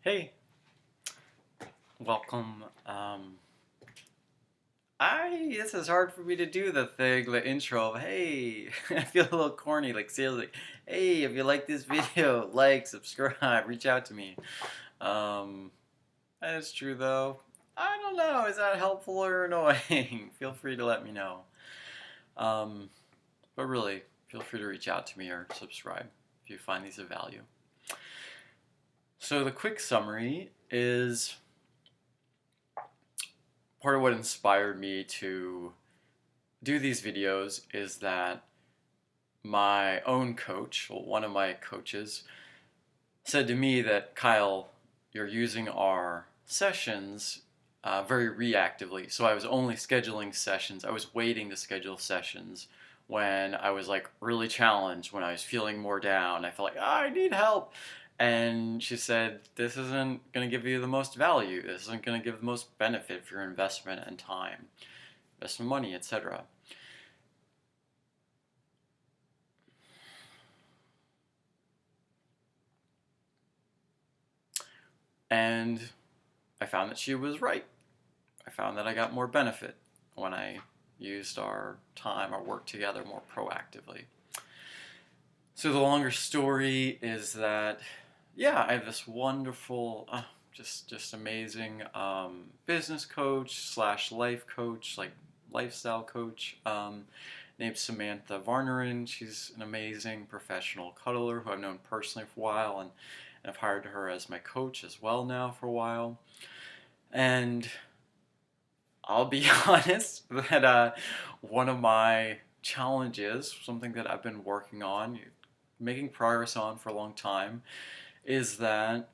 Hey, welcome. I This is hard for me to do the intro of hey. I feel a little corny, like seriously. Like, hey, if you like this video, like, subscribe, reach out to me. Um, that is true though. I don't know. Is that helpful or annoying? Feel free to let me know. Um, but really, feel free to reach out to me or subscribe if you find these of value. So the quick summary is part of what inspired me to do these videos is that my own coach, well, one of my coaches, said to me that, Kyle, you're using our sessions very reactively. So I was only scheduling sessions. I was waiting to schedule sessions when I was like really challenged, when I was feeling more down. I felt like, I need help. And she said, this isn't going to give you the most value. This isn't going to give the most benefit for your investment and time, investment money, etc. And I found that she was right. I found that I got more benefit when I used our time, our work together more proactively. So the longer story is that, yeah, I have this wonderful, just amazing business coach slash life coach, like lifestyle coach, named Samantha Varner, and she's an amazing professional cuddler who I've known personally for a while, and I've hired her as my coach as well now for a while. And I'll be honest that one of my challenges, something that I've been working on, making progress on for a long time, is that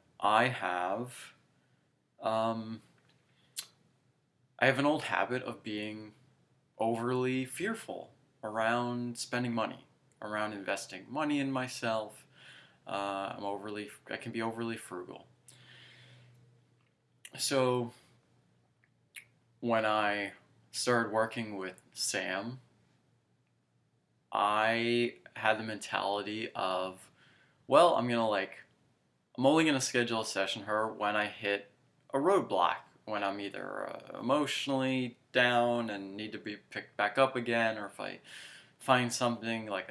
um, I have an old habit of being overly fearful around spending money, around investing money in myself. I can be overly frugal. So when I started working with Sam, I had the mentality of, well, I'm only gonna schedule a session her when I hit a roadblock, when I'm either emotionally down and need to be picked back up again, or if I find something like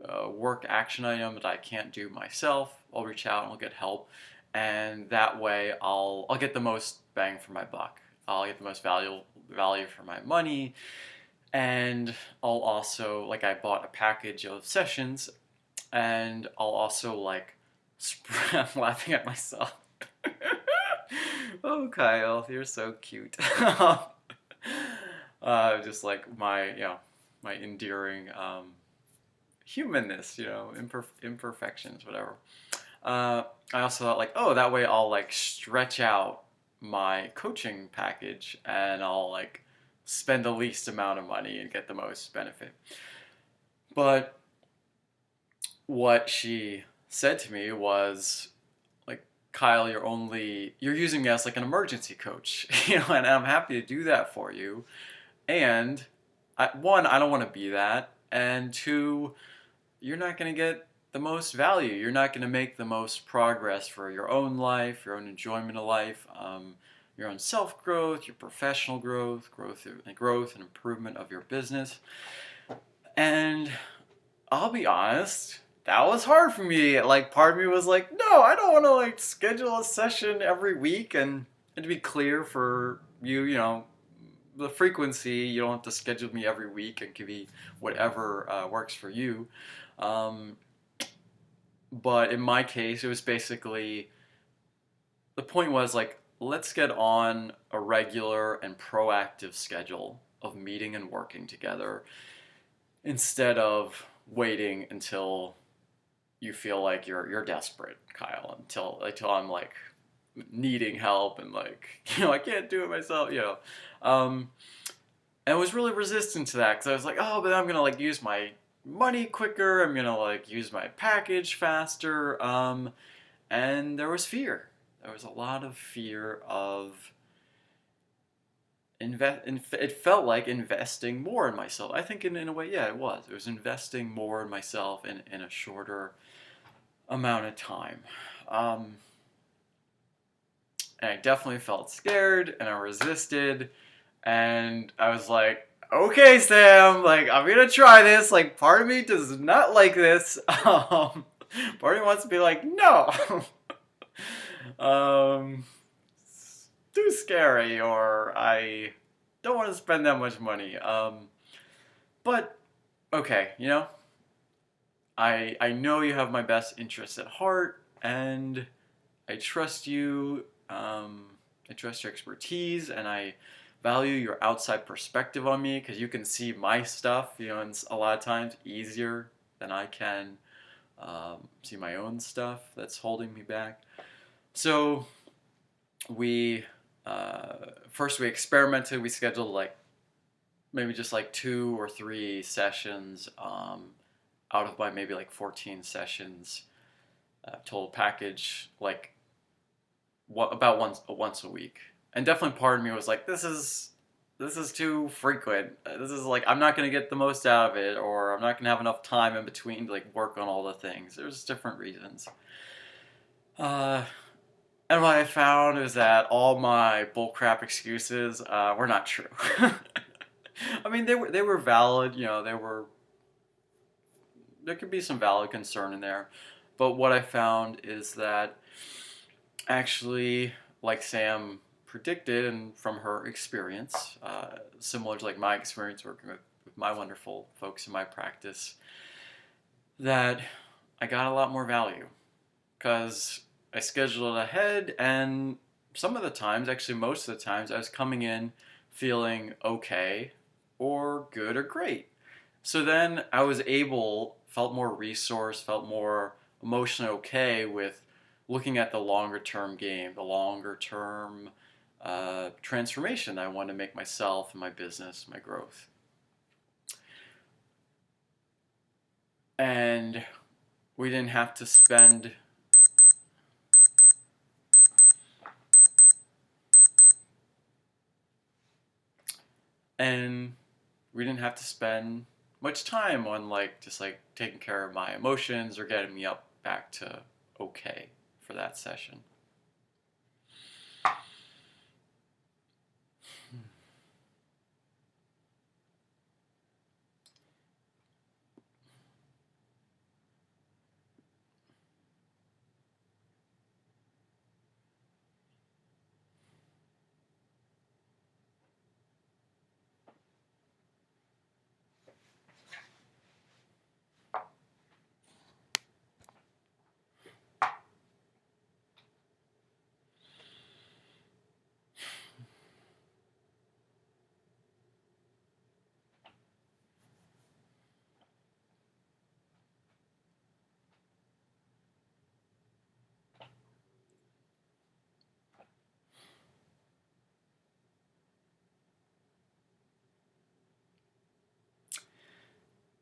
a work action item that I can't do myself, I'll reach out and I'll get help, and that way I'll get the most bang for my buck. I'll get the most value for my money, and I'll also, like, I bought a package of sessions, and I'll also like I'm laughing at myself. Oh, Kyle, you're so cute. Just like my endearing humanness, imperfections, whatever. I also thought, like, oh, that way I'll like stretch out my coaching package and I'll like spend the least amount of money and get the most benefit. But what she said to me was, like, Kyle, you're using me as like an emergency coach, and I'm happy to do that for you. And one, I don't want to be that, and two, you're not going to get the most value. You're not going to make the most progress for your own life, your own enjoyment of life, your own self growth, your professional growth and improvement of your business. And I'll be honest, that was hard for me. Like, part of me was like, no, I don't want to like schedule a session every week. And to be clear for you, the frequency, you don't have to schedule me every week. It can be whatever works for you. Um, but in my case, it was basically, the point was like, let's get on a regular and proactive schedule of meeting and working together instead of waiting until you feel like you're desperate, Kyle, until I'm like needing help and like I can't do it myself, and I was really resistant to that because I was like, oh, but I'm gonna like use my money quicker. I'm gonna like use my package faster. And there was fear. There was a lot of fear of it felt like investing more in myself. I think in a way, yeah, it was. It was investing more in myself in a shorter amount of time. Um, and I definitely felt scared and I resisted. And I was like, okay, Sam, like, I'm gonna try this. Like, part of me does not like this. Part of me wants to be like, no. It's too scary, or I don't want to spend that much money. But, okay, I know you have my best interests at heart, and I trust you. I trust your expertise, and I value your outside perspective on me because you can see my stuff, and it's a lot of times easier than I can see my own stuff that's holding me back. So we first we experimented. We scheduled like maybe just like 2 or 3 sessions out of my maybe like 14 sessions total package, like about once a week. And definitely part of me was like, this is too frequent. This is like, I'm not gonna get the most out of it, or I'm not gonna have enough time in between to like work on all the things. There's different reasons. Uh, and what I found is that all my bullcrap excuses were not true. I mean, they were valid. There could be some valid concern in there, but what I found is that actually, like Sam predicted, and from her experience, similar to like my experience working with my wonderful folks in my practice, that I got a lot more value because I scheduled it ahead, and some of the times, actually most of the times, I was coming in feeling okay or good or great. So then I was felt more resourced, felt more emotionally okay with looking at the longer term game, the longer term transformation that I want to make myself and my business, my growth. And we didn't have to spend and we didn't have to spend much time on like just like taking care of my emotions or getting me up back to okay for that session.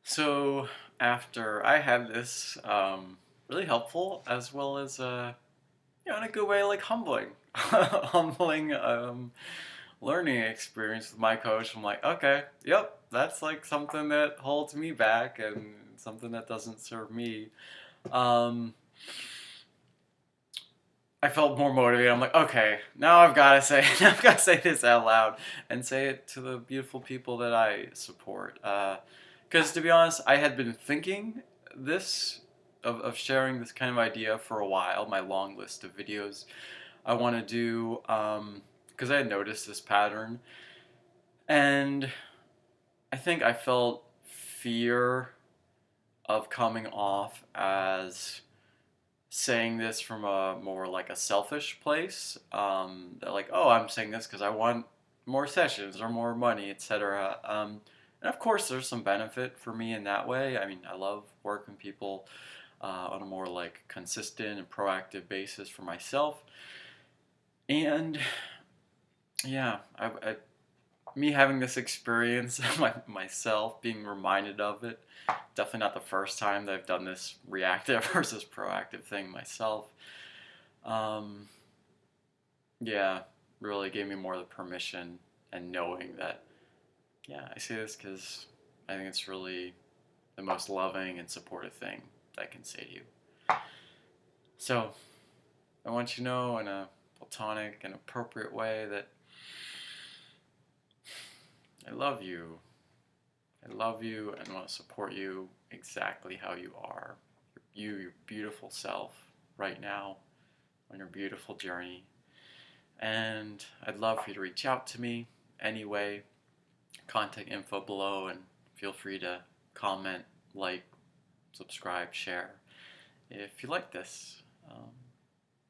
So after I had this really helpful as well as in a good way like humbling humbling learning experience with my coach. I'm like, okay, yep, that's like something that holds me back and something that doesn't serve me. um, I felt more motivated. I'm like, okay, now I've got to say I've got to say this out loud and say it to the beautiful people that I support. Because to be honest, I had been thinking this of sharing this kind of idea for a while. My long list of videos I want to do, because I had noticed this pattern, and I think I felt fear of coming off as saying this from a more like a selfish place. That like, oh, I'm saying this because I want more sessions or more money, etc. And of course, there's some benefit for me in that way. I mean, I love working with people on a more like consistent and proactive basis for myself. And yeah, me having this experience myself, being reminded of it. Definitely not the first time that I've done this reactive versus proactive thing myself. Um, yeah, really gave me more of the permission and knowing that, yeah, I say this because I think it's really the most loving and supportive thing that I can say to you. So I want you to know in a platonic and appropriate way that I love you. I love you and want to support you exactly how you are. Your beautiful self right now on your beautiful journey. And I'd love for you to reach out to me anyway. Contact info below, and feel free to comment, like, subscribe, share if you like this.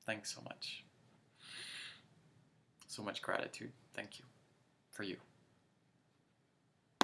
Thanks so much. So much gratitude. Thank you for you.